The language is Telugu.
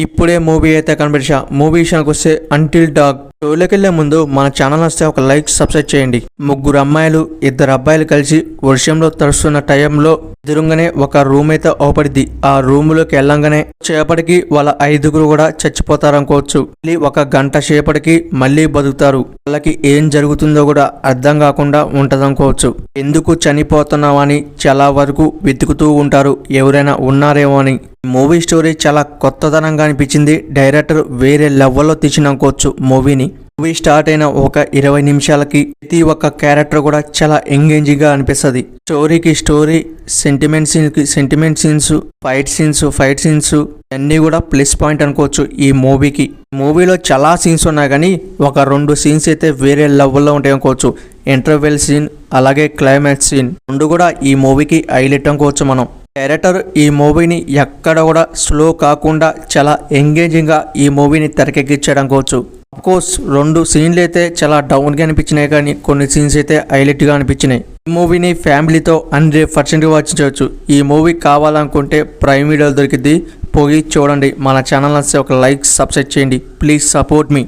ఇప్పుడే మూవీ అయితే కనిపించా. మూవీ విషయానికి వస్తే అంటిల్ డాగ్. షోలోకి వెళ్లే ముందు మన ఛానల్ వస్తే ఒక లైక్, సబ్స్క్రైబ్ చేయండి. ముగ్గురు అమ్మాయిలు, ఇద్దరు అబ్బాయిలు కలిసి వర్షంలో తడుస్తున్న టైంలో ఎదురుగానే ఒక రూమ్ అయితే ఓపడిద్ది. ఆ రూమ్ లోకి వెళ్ళంగానే చేపటికి వాళ్ళ 5గురు కూడా చచ్చిపోతారనుకోవచ్చు. మళ్ళీ ఒక గంట సేపటికి మళ్ళీ బతుకుతారు. వాళ్ళకి ఏం జరుగుతుందో కూడా అర్థం కాకుండా ఉంటదనుకోవచ్చు. ఎందుకు చనిపోతున్నామని చాలా వరకు వెతుకుతూ ఉంటారు, ఎవరైనా ఉన్నారేమో అని. మూవీ స్టోరీ చాలా కొత్తదనంగా అనిపించింది. డైరెక్టర్ వేరే లెవెల్లో తీసిననుకోవచ్చు మూవీని. మూవీ స్టార్ట్ అయిన ఒక 20 నిమిషాలకి ప్రతి ఒక్క క్యారెక్టర్ కూడా చాలా ఎంగేజింగ్ గా అనిపిస్తుంది. స్టోరీకి story, sentiment scenes, fight scenes అన్నీ కూడా ప్లస్ పాయింట్ అనుకోవచ్చు ఈ మూవీకి. మూవీలో చాలా సీన్స్ ఉన్నాయి కానీ ఒక 2 సీన్స్ అయితే వేరే లెవెల్లో ఉంటాయి అనుకోవచ్చు. ఇంటర్వెల్ సీన్ అలాగే క్లైమాక్స్ సీన్ 2 కూడా ఈ మూవీకి హైలైట్ అనుకోవచ్చు మనం. డైరెక్టర్ ఈ మూవీని ఎక్కడ కూడా స్లో కాకుండా చాలా ఎంగేజింగ్ గా ఈ మూవీని తెరకెక్కించాడు అనుకోవచ్చు. అఫ్కోర్స్ 2 సీన్లు అయితే చాలా డౌన్ గా అనిపించినాయి కానీ కొన్ని సీన్స్ అయితే హైలైట్ గా అనిపించినాయి. ఈ మూవీని ఫ్యామిలీతో 100% వాచ్ చేయొచ్చు. ఈ మూవీ కావాలనుకుంటే ప్రైమ్ వీడియోలో దొరికింది, పోయి చూడండి. మన ఛానల్ నచ్చితే ఒక లైక్, సబ్స్క్రైబ్ చేయండి. Please support me.